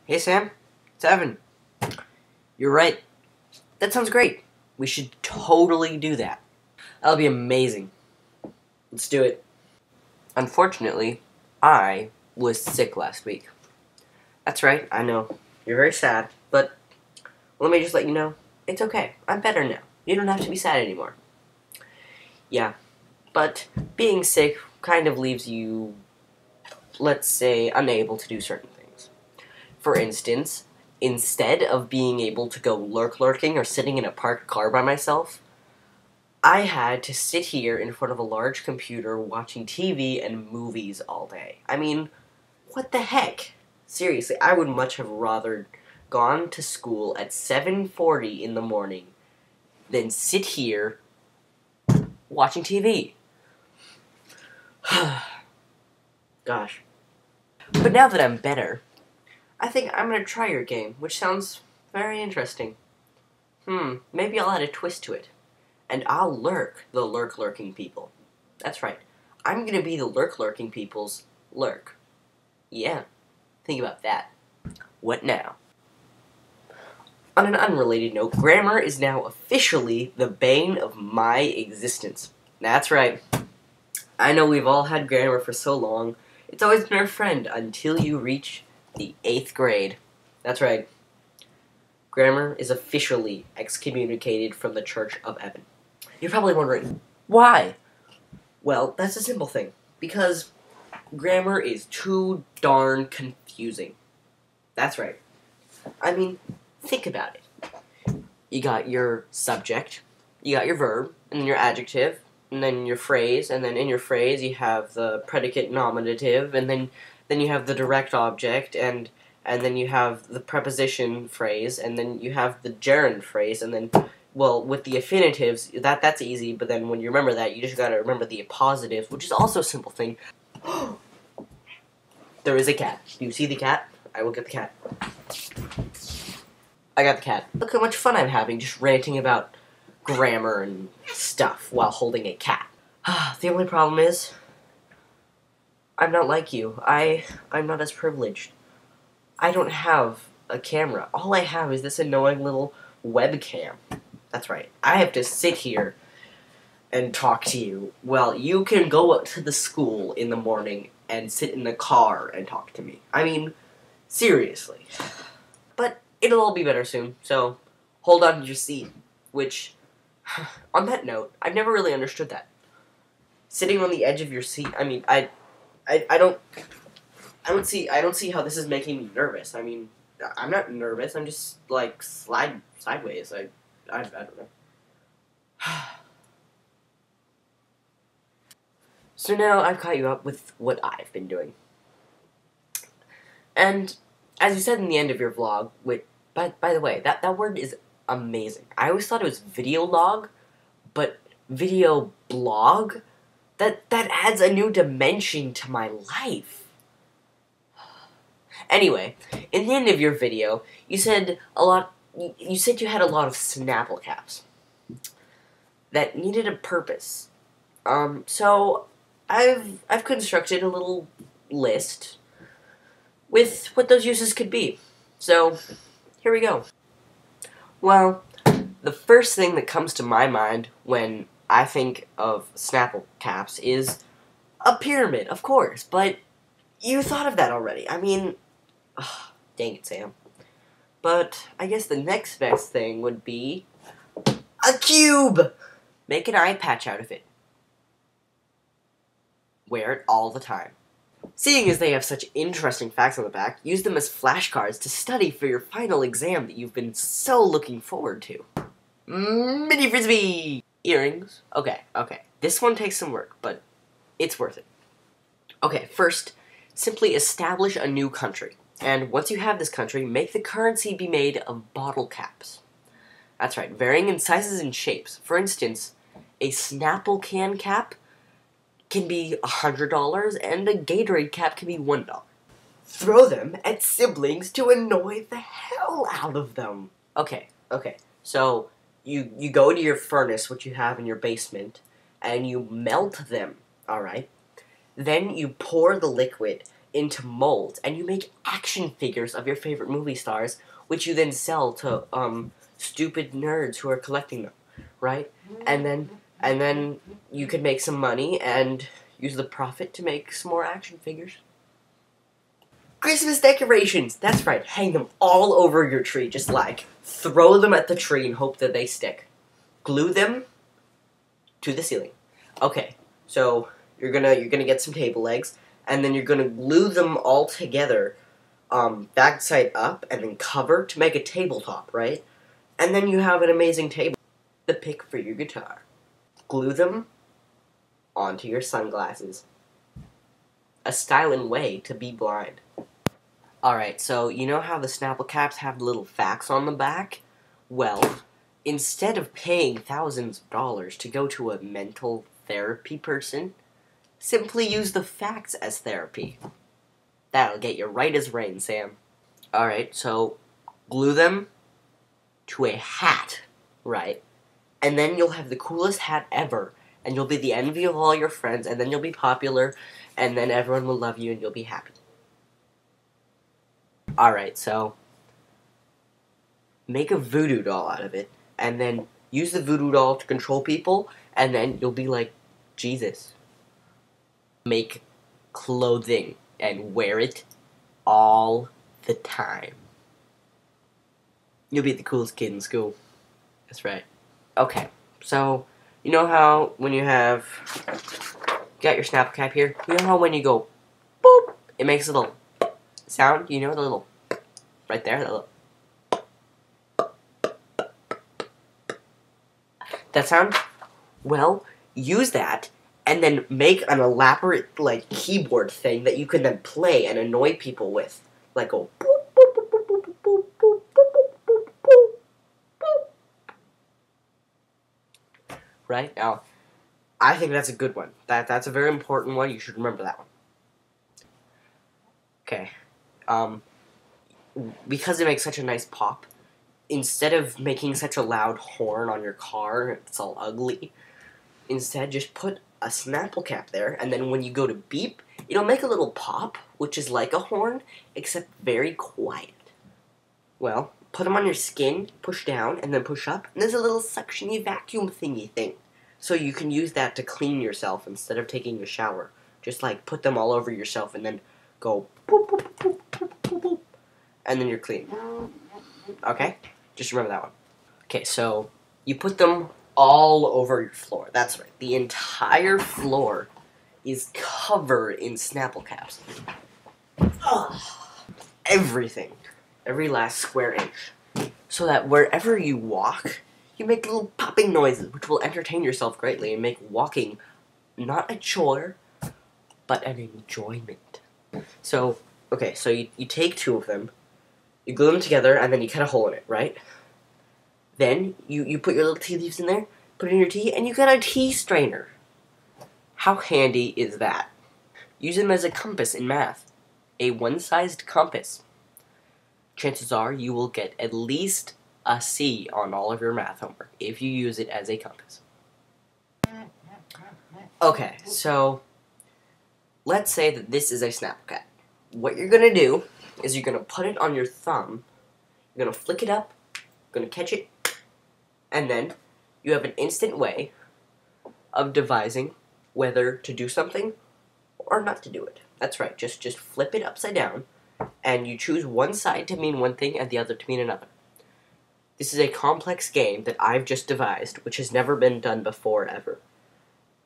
Hey Sam, it's Evan. You're right. That sounds great. We should totally do that. That'll be amazing. Let's do it. Unfortunately, I was sick last week. That's right, I know. You're very sad, but let me just let you know, it's okay. I'm better now. You don't have to be sad anymore. Yeah, but being sick kind of leaves you, let's say, unable to do certain things. For instance, instead of being able to go lurking or sitting in a parked car by myself, I had to sit here in front of a large computer watching TV and movies all day. I mean, what the heck? Seriously, I would much have rather gone to school at 7:40 in the morning than sit here watching TV. Gosh. But now that I'm better, I think I'm gonna try your game, which sounds very interesting. Maybe I'll add a twist to it. And I'll lurk the lurking people. That's right. I'm gonna be the lurking people's lurk. Yeah. Think about that. What now? On an unrelated note, grammar is now officially the bane of my existence. That's right. I know we've all had grammar for so long. It's always been our friend until you reach the 8th grade. That's right. Grammar is officially excommunicated from the Church of Evan. You're probably wondering, why? Well, that's a simple thing. Because grammar is too darn confusing. That's right. I mean, think about it. You got your subject, you got your verb, and then your adjective, and then your phrase, and then in your phrase you have the predicate nominative, and then you have the direct object, and then you have the preposition phrase, and then you have the gerund phrase, and then, well, with the infinitives, that's easy, but then when you remember that, you just gotta remember the appositives, which is also a simple thing. There is a cat. Do you see the cat? I will get the cat. I got the cat. Look how much fun I'm having just ranting about grammar and stuff while holding a cat. The only problem is, I'm not like you. I'm not as privileged. I don't have a camera. All I have is this annoying little webcam. That's right. I have to sit here and talk to you. Well, you can go up to the school in the morning and sit in the car and talk to me. I mean, seriously. But it'll all be better soon, so hold on to your seat. Which, on that note, I've never really understood that. Sitting on the edge of your seat, I mean, I don't see how this is making me nervous. I mean, I'm not nervous. I'm just like slide sideways. I don't know. So now I've caught you up with what I've been doing. And as you said in the end of your vlog, by the way, that word is amazing. I always thought it was video log, but video blog? That adds a new dimension to my life. Anyway, in the end of your video, you said you had a lot of Snapple caps that needed a purpose. So I've constructed a little list with what those uses could be. So here we go. Well, the first thing that comes to my mind when I think of Snapple caps is a pyramid, of course, but you thought of that already. I mean, dang it, Sam. But I guess the next best thing would be a cube! Make an eye patch out of it. Wear it all the time. Seeing as they have such interesting facts on the back, use them as flashcards to study for your final exam that you've been so looking forward to. Mini Frisbee! Earrings. Okay. This one takes some work, but it's worth it. Okay, first, simply establish a new country. And once you have this country, make the currency be made of bottle caps. That's right, varying in sizes and shapes. For instance, a Snapple can cap can be $100, and a Gatorade cap can be $1. Throw them at siblings to annoy the hell out of them. Okay, so you go to your furnace, which you have in your basement, and you melt them, alright? Then you pour the liquid into molds, and you make action figures of your favorite movie stars, which you then sell to stupid nerds who are collecting them, right? And then you could make some money and use the profit to make some more action figures. Christmas decorations! That's right, hang them all over your tree. Just like, throw them at the tree and hope that they stick. Glue them to the ceiling. Okay, so you're gonna get some table legs, and then you're gonna glue them all together, backside up, and then cover to make a tabletop, right? And then you have an amazing table. The pick for your guitar. Glue them onto your sunglasses. A styling way to be blind. Alright, so you know how the Snapple caps have the little facts on the back? Well, instead of paying thousands of dollars to go to a mental therapy person, simply use the facts as therapy. That'll get you right as rain, Sam. Alright, so glue them to a hat, right? And then you'll have the coolest hat ever, and you'll be the envy of all your friends, and then you'll be popular, and then everyone will love you, and you'll be happy. Alright, so make a voodoo doll out of it, and then use the voodoo doll to control people, and then you'll be like Jesus. Make clothing and wear it all the time. You'll be the coolest kid in school. That's right. Okay, so you know how when you got your Snapple cap here, you know how when you go boop, it makes a little sound? You know the little, right there, the little, that sound? Well, use that, and then make an elaborate, like, keyboard thing that you can then play and annoy people with. Like, go boop, boop, boop, boop, boop, boop, boop, boop, boop, boop, boop. Right? Now, I think that's a good one. That's a very important one. You should remember that one. Okay. Because it makes such a nice pop, instead of making such a loud horn on your car, it's all ugly, instead just put a Snapple cap there, and then when you go to beep, it'll make a little pop, which is like a horn, except very quiet. Well, put them on your skin, push down, and then push up, and there's a little suctiony vacuum thingy thing. So you can use that to clean yourself instead of taking a shower. Just like put them all over yourself and then go boop, boop, boop, boop, boop, boop, and then you're clean. Okay? Just remember that one. Okay, so you put them all over your floor. That's right. The entire floor is covered in Snapple caps. Everything. Every last square inch. So that wherever you walk, you make little popping noises, which will entertain yourself greatly and make walking not a chore, but an enjoyment. So, okay, so you take two of them, you glue them together, and then you cut a hole in it, right? Then you put your little tea leaves in there, put it in your tea, and you got a tea strainer. How handy is that? Use them as a compass in math. A one-sized compass. Chances are you will get at least a C on all of your math homework if you use it as a compass. Okay, so let's say that this is a Snapple cap. What you're going to do is you're going to put it on your thumb, you're going to flick it up, you're going to catch it, and then you have an instant way of devising whether to do something or not to do it. That's right, just flip it upside down, and you choose one side to mean one thing and the other to mean another. This is a complex game that I've just devised, which has never been done before ever.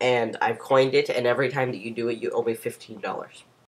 And I've coined it, and every time that you do it, you owe me $15.